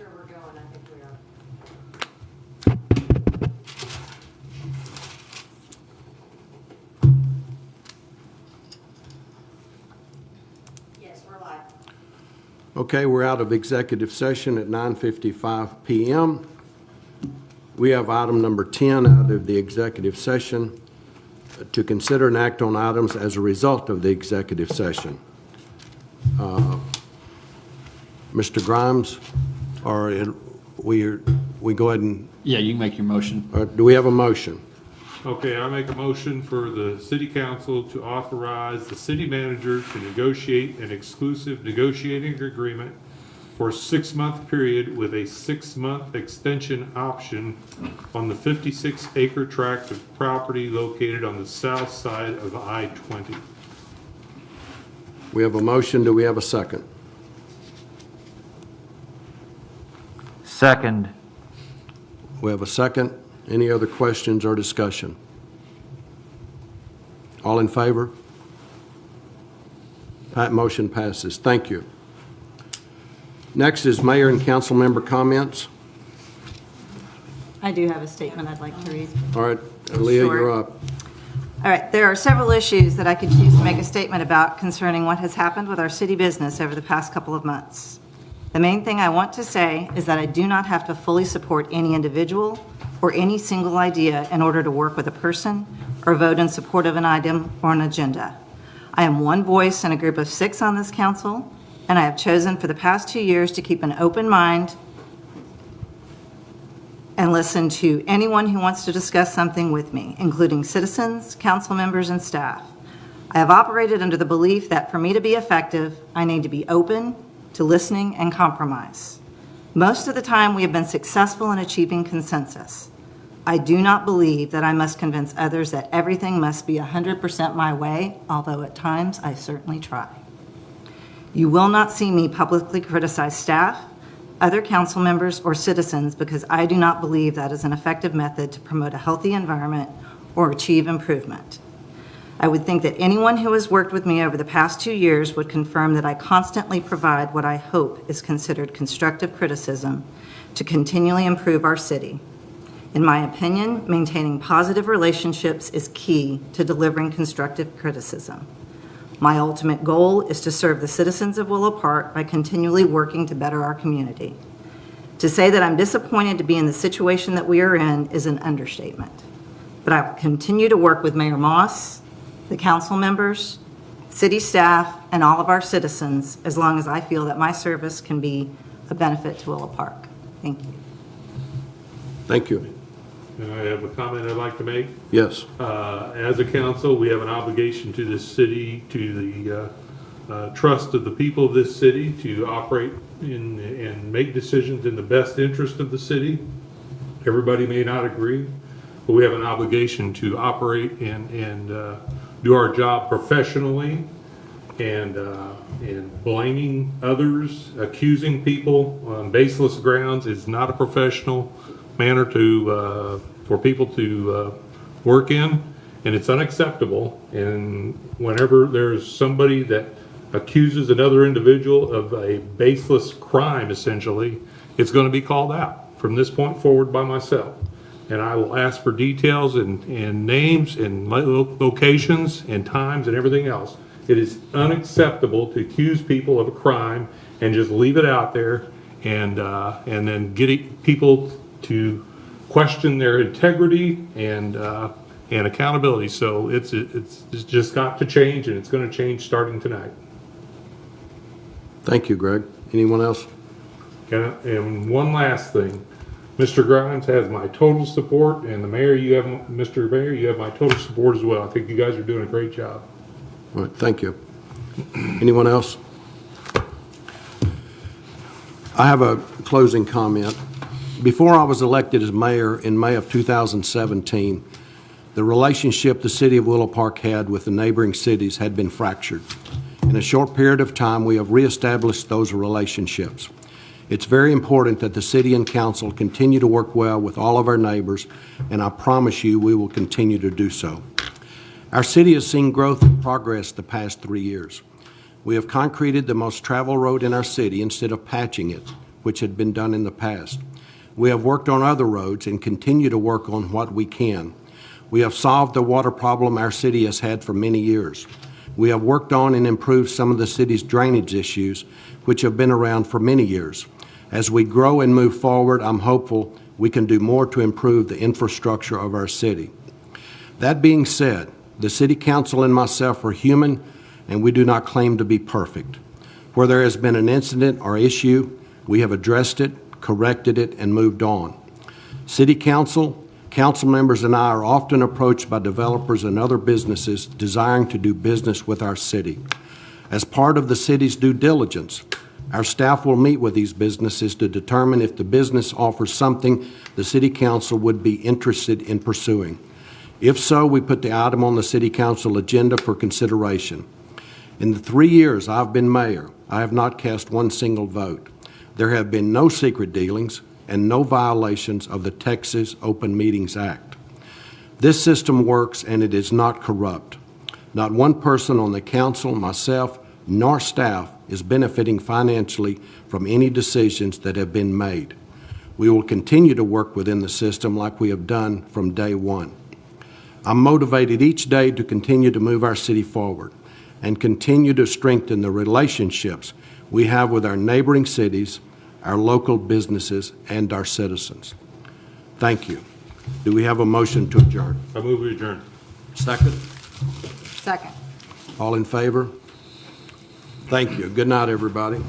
sure we're going. I think we are. Yes, we're live. Okay, we're out of executive session at 9:55 p.m. We have item number 10 out of the executive session to consider and act on items as a result of the executive session. Mr. Grimes, we go ahead and, Yeah, you can make your motion. do we have a motion? Okay, I make a motion for the city council to authorize the city manager to negotiate an exclusive negotiating agreement for a 6-month period with a 6-month extension option on the 56-acre tract of property located on the south side of I-20. We have a motion. Do we have a second? Second. We have a second. Any other questions or discussion? All in favor? Motion passes. Thank you. Next is mayor and council member comments. I do have a statement I'd like to read. All right, Leah, Sure. you're up. All right, there are several issues that I could choose to make a statement about concerning what has happened with our city business over the past couple of months. The main thing I want to say is that I do not have to fully support any individual or any single idea in order to work with a person or vote in support of an item or an agenda. I am one voice in a group of 6 on this council, and I have chosen for the past 2 years to keep an open mind and listen to anyone who wants to discuss something with me, including citizens, council members, and staff. I have operated under the belief that for me to be effective, I need to be open to listening and compromise. Most of the time, we have been successful in achieving consensus. I do not believe that I must convince others that everything must be 100% my way, although at times I certainly try. You will not see me publicly criticize staff, other council members, or citizens because I do not believe that is an effective method to promote a healthy environment or achieve improvement. I would think that anyone who has worked with me over the past 2 years would confirm that I constantly provide what I hope is considered constructive criticism to continually improve our city. In my opinion, maintaining positive relationships is key to delivering constructive criticism. My ultimate goal is to serve the citizens of Willow Park by continually working to better our community. To say that I'm disappointed to be in the situation that we are in is an understatement. But I will continue to work with Mayor Moss, the council members, city staff, and all of our citizens as long as I feel that my service can be a benefit to Willow Park. Thank you. Thank you. And I have a comment I'd like to make. Yes. As a council, we have an obligation to this city, to the trust of the people of this city, to operate in and make decisions in the best interest of the city. Everybody may not agree, but we have an obligation to operate and do our job professionally, and blaming others, accusing people on baseless grounds is not a professional manner to for people to work in, and it's unacceptable. And whenever there's somebody that accuses another individual of a baseless crime, essentially, it's going to be called out from this point forward by myself. And I will ask for details and names and locations and times and everything else. It is unacceptable to accuse people of a crime and just leave it out there and then get people to question their integrity and accountability. So it's just got to change, and it's going to change starting tonight. Thank you, Greg. Anyone else? And one last thing, Mr. Grimes has my total support, and the mayor, Mr. Mayor, you have my total support as well. I think you guys are doing a great job. All right, thank you. Anyone else? I have a closing comment. Before I was elected as mayor in May of 2017, the relationship the city of Willow Park had with the neighboring cities had been fractured. In a short period of time, we have reestablished those relationships. It's very important that the city and council continue to work well with all of our neighbors, and I promise you we will continue to do so. Our city has seen growth and progress the past 3 years. We have concreted the most traveled road in our city instead of patching it which had been done in the past. We have worked on other roads and continue to work on what we can. We have solved the water problem our city has had for many years. We have worked on and improved some of the city's drainage issues, which have been around for many years. As we grow and move forward, I'm hopeful we can do more to improve the infrastructure of our city. That being said, the City Council and myself are human, and we do not claim to be perfect. Where there has been an incident or issue, we have addressed it, corrected it, and moved on. City Council, council members, and I are often approached by developers and other businesses desiring to do business with our city. As part of the city's due diligence, our staff will meet with these businesses to determine if the business offers something the City Council would be interested in pursuing. If so, we put the item on the City Council agenda for consideration. In the 3 years I've been mayor, I have not cast one single vote. There have been no secret dealings and no violations of the Texas Open Meetings Act. This system works and it is not corrupt. Not one person on the council, myself, nor staff is benefiting financially from any decisions that have been made. We will continue to work within the system like we have done from day one. I'm motivated each day to continue to move our city forward and continue to strengthen the relationships we have with our neighboring cities, our local businesses, and our citizens. Thank you. Do we have a motion to adjourn? I move we adjourn. Second? Second. All in favor? Thank you. Good night, everybody.